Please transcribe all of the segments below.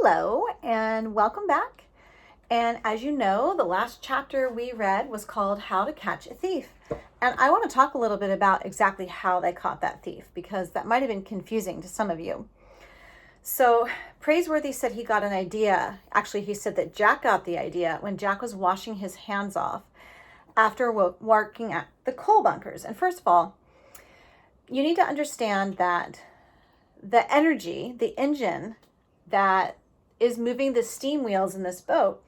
Hello and welcome back. And as you know, the last chapter we read was called How to Catch a Thief. And I want to talk a little bit about exactly how they caught that thief, because that might have been confusing to some of you. So Praiseworthy said he got an idea. Actually, he said that Jack got the idea when Jack was washing his hands off after working at the coal bunkers. And first of all, you need to understand that the energy, the engine that is moving the steam wheels in this boat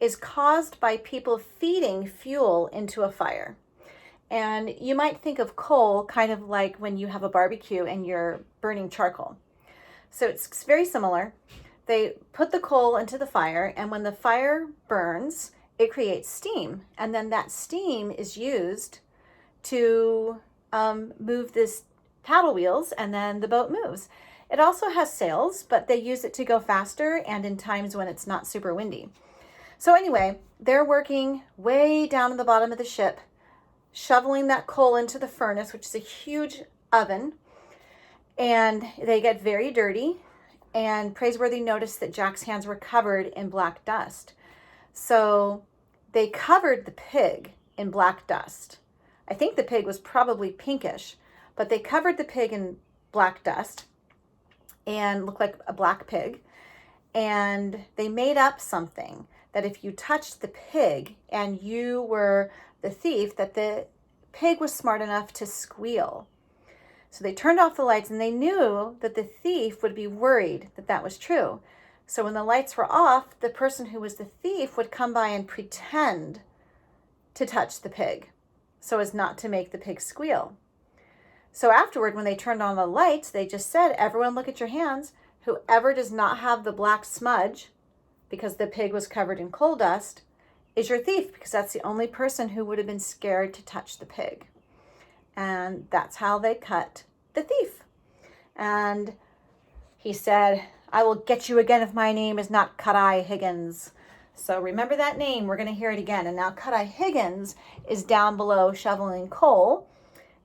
is caused by people feeding fuel into a fire. And you might think of coal kind of like when you have a barbecue and you're burning charcoal. So it's very similar. They put the coal into the fire, and when the fire burns, it creates steam. And then that steam is used to move this paddle wheels, and then the boat moves. It also has sails, but they use it to go faster and in times when it's not super windy. So anyway, they're working way down at the bottom of the ship, shoveling that coal into the furnace, which is a huge oven, and they get very dirty. And Praiseworthy noticed that Jack's hands were covered in black dust. So they covered the pig in black dust. I think the pig was probably pinkish, but they covered the pig in black dust and looked like a black pig. And they made up something that if you touched the pig and you were the thief, that the pig was smart enough to squeal. So they turned off the lights, and they knew that the thief would be worried that that was true. So when the lights were off, the person who was the thief would come by and pretend to touch the pig so as not to make the pig squeal. So afterward, when they turned on the lights, they just said, everyone look at your hands. Whoever does not have the black smudge, because the pig was covered in coal dust, is your thief, because that's the only person who would have been scared to touch the pig. And that's how they cut the thief. And he said, I will get you again if my name is not Cut-Eye Higgins. So remember that name. We're going to hear it again. And now Cut-Eye Higgins is down below shoveling coal.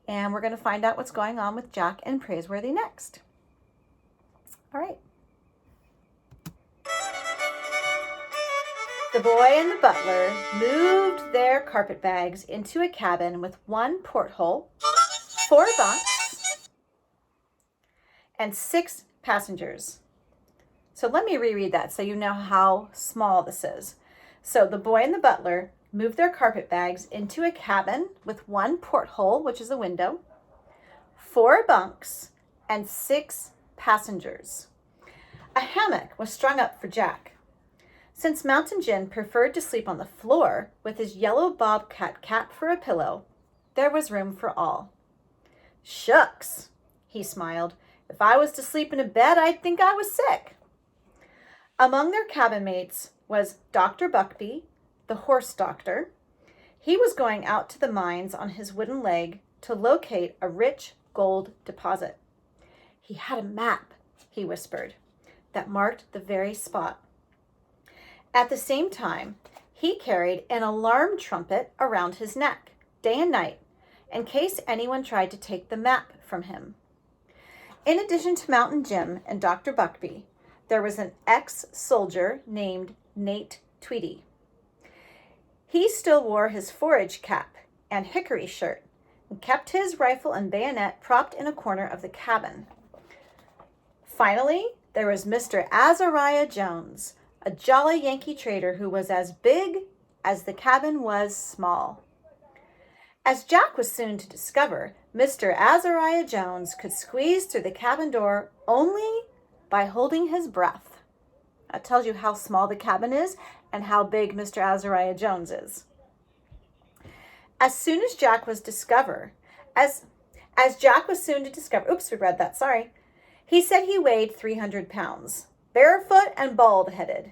And we're going to find out what's going on with Jack and Praiseworthy next. All right. The boy and the butler moved their carpet bags into a cabin with one porthole, 4 bunks, and 6 passengers. So let me reread that so you know how small this is. So the boy and the butler moved their carpet bags into a cabin with 1 porthole, which is a window, 4 bunks, and 6 passengers. A hammock was strung up for Jack. Since Mountain Jim preferred to sleep on the floor with his yellow bobcat cap for a pillow, there was room for all. Shucks, he smiled. If I was to sleep in a bed, I'd think I was sick. Among their cabin mates was Dr. Buckbee, the horse doctor. He was going out to the mines on his wooden leg to locate a rich gold deposit. He had a map, he whispered, that marked the very spot. At the same time, he carried an alarm trumpet around his neck, day and night, in case anyone tried to take the map from him. In addition to Mountain Jim and Dr. Buckbee, there was an ex-soldier named Nate Tweedy. He still wore his forage cap and hickory shirt and kept his rifle and bayonet propped in a corner of the cabin. Finally, there was Mr. Azariah Jones, a jolly Yankee trader who was as big as the cabin was small. As Jack was soon to discover, Mr. Azariah Jones could squeeze through the cabin door only by holding his breath. That tells you how small the cabin is and how big Mr. Azariah Jones is. As soon as Jack was discover, as Jack was soon to discover, oops, we read that, sorry. He said he weighed 300 pounds, barefoot and bald-headed.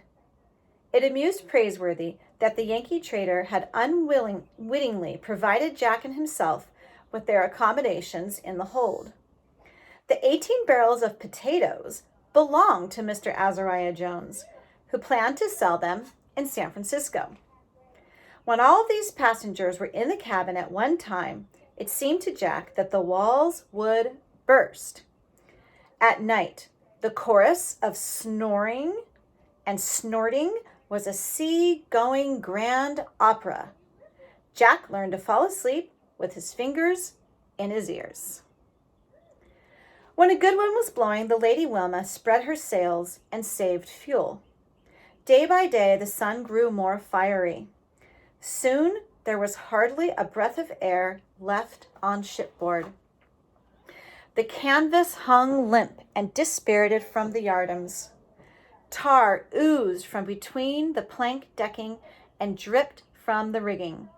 It amused Praiseworthy that the Yankee trader had unwittingly provided Jack and himself with their accommodations in the hold. The 18 barrels of potatoes belonged to Mr. Azariah Jones, who planned to sell them in San Francisco. When all of these passengers were in the cabin at one time, it seemed to Jack that the walls would burst. At night, the chorus of snoring and snorting was a sea-going grand opera. Jack learned to fall asleep with his fingers in his ears. When a good wind was blowing, the Lady Wilma spread her sails and saved fuel. Day by day, the sun grew more fiery. Soon, there was hardly a breath of air left on shipboard. The canvas hung limp and dispirited from the yardarms. Tar oozed from between the plank decking and dripped from the rigging.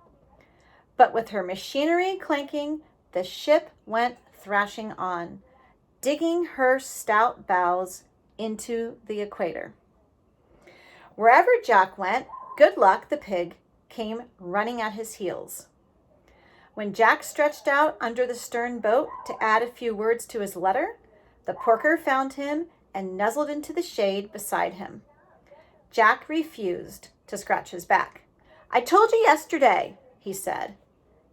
But with her machinery clanking, the ship went thrashing on, digging her stout bows into the equator. Wherever Jack went, Good Luck the pig came running at his heels. When Jack stretched out under the stern boat to add a few words to his letter, the porker found him and nuzzled into the shade beside him. Jack refused to scratch his back. "I told you yesterday," he said.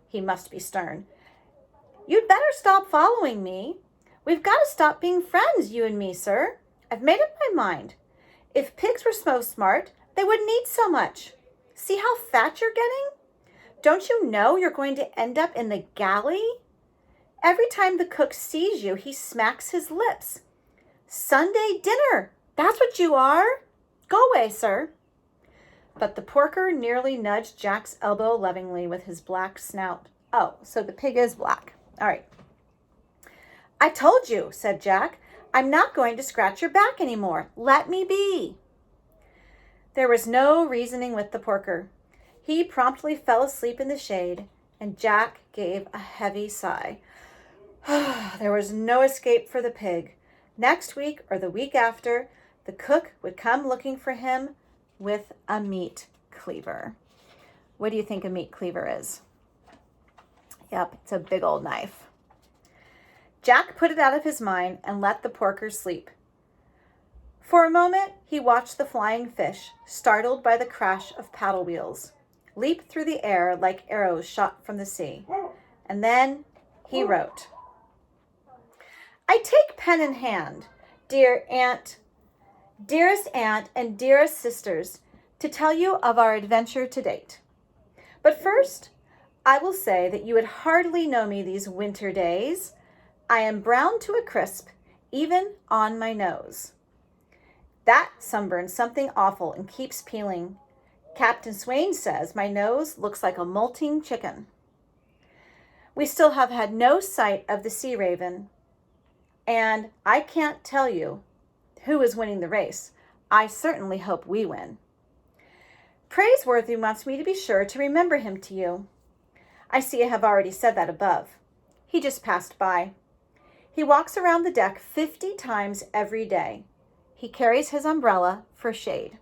He must be stern. "You'd better stop following me. We've got to stop being friends, you and me, sir. I've made up my mind. If pigs were so smart, they wouldn't eat so much. See how fat you're getting? Don't you know you're going to end up in the galley? Every time the cook sees you, he smacks his lips. Sunday dinner, that's what you are. Go away, sir." But the porker nearly nudged Jack's elbow lovingly with his black snout. Oh, so the pig is black. All right. "I told you," said Jack. "I'm not going to scratch your back anymore. Let me be." There was no reasoning with the porker. He promptly fell asleep in the shade, and Jack gave a heavy sigh. There was no escape for the pig. Next week or the week after, the cook would come looking for him with a meat cleaver. What do you think a meat cleaver is? Yep, it's a big old knife. Jack put it out of his mind and let the porker sleep. For a moment, he watched the flying fish, startled by the crash of paddle wheels, leap through the air like arrows shot from the sea. And then he wrote, "I take pen in hand, dearest aunt and dearest sisters, to tell you of our adventure to date. But first, I will say that you would hardly know me these winter days. I am brown to a crisp, even on my nose. That sunburns something awful and keeps peeling. Captain Swain says my nose looks like a molting chicken. We still have had no sight of the sea raven, and I can't tell you who is winning the race. I certainly hope we win. Praiseworthy wants me to be sure to remember him to you. I see I have already said that above. He just passed by. He walks around the deck 50 times every day. He carries his umbrella for shade.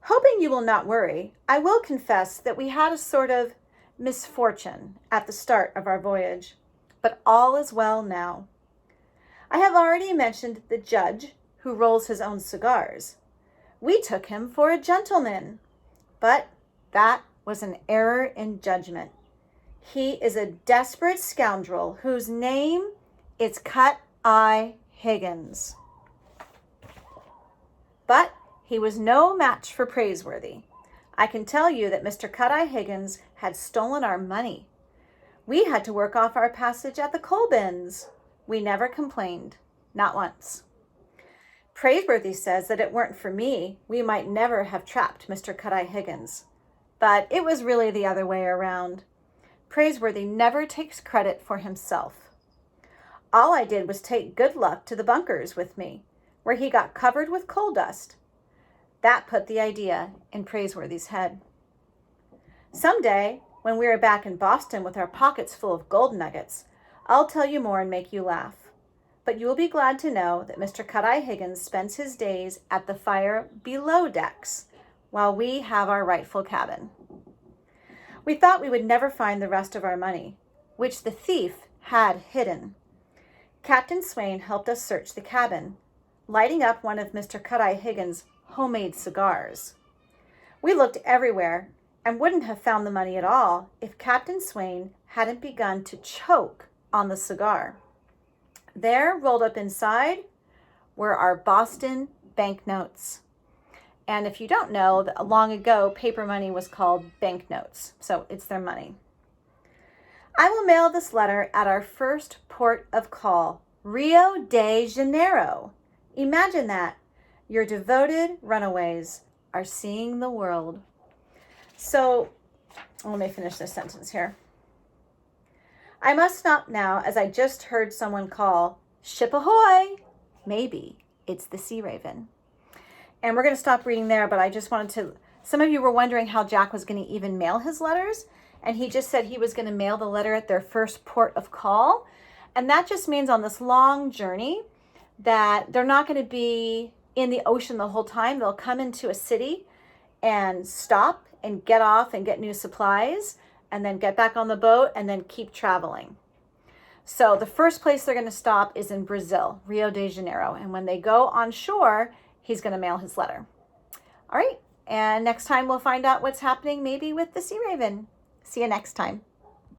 Hoping you will not worry, I will confess that we had a sort of misfortune at the start of our voyage, but all is well now. I have already mentioned the judge who rolls his own cigars. We took him for a gentleman, but that was an error in judgment. He is a desperate scoundrel whose name is Cut-Eye Higgins. But he was no match for Praiseworthy. I can tell you that Mr. Cut-Eye Higgins had stolen our money. We had to work off our passage at the coal bins. We never complained, not once. Praiseworthy says that it weren't for me, we might never have trapped Mr. Cut-Eye Higgins. But it was really the other way around. Praiseworthy never takes credit for himself. All I did was take Good Luck to the bunkers with me, where he got covered with coal dust. That put the idea in Praiseworthy's head. Someday, when we are back in Boston with our pockets full of gold nuggets, I'll tell you more and make you laugh. But you will be glad to know that Mr. Cut-Eye Higgins spends his days at the fire below decks, while we have our rightful cabin. We thought we would never find the rest of our money, which the thief had hidden. Captain Swain helped us search the cabin, lighting up one of Mr. Cut-Eye Higgins' homemade cigars. We looked everywhere and wouldn't have found the money at all if Captain Swain hadn't begun to choke on the cigar. There, rolled up inside, were our Boston banknotes. And if you don't know, long ago, paper money was called banknotes. So it's their money. I will mail this letter at our first port of call, Rio de Janeiro. Imagine that. Your devoted runaways are seeing the world. So let me finish this sentence here. I must stop now, as I just heard someone call, "Ship ahoy!" Maybe it's the Sea Raven. And we're going to stop reading there, but I just wanted to, some of you were wondering how Jack was going to even mail his letters, and he just said he was going to mail the letter at their first port of call. And that just means on this long journey that they're not going to be in the ocean the whole time. They'll come into a city and stop and get off and get new supplies, and then get back on the boat and then keep traveling. So the first place they're going to stop is in Brazil, Rio de Janeiro. And when they go on shore, he's going to mail his letter. All right. And next time we'll find out what's happening maybe with the Sea Raven. See you next time.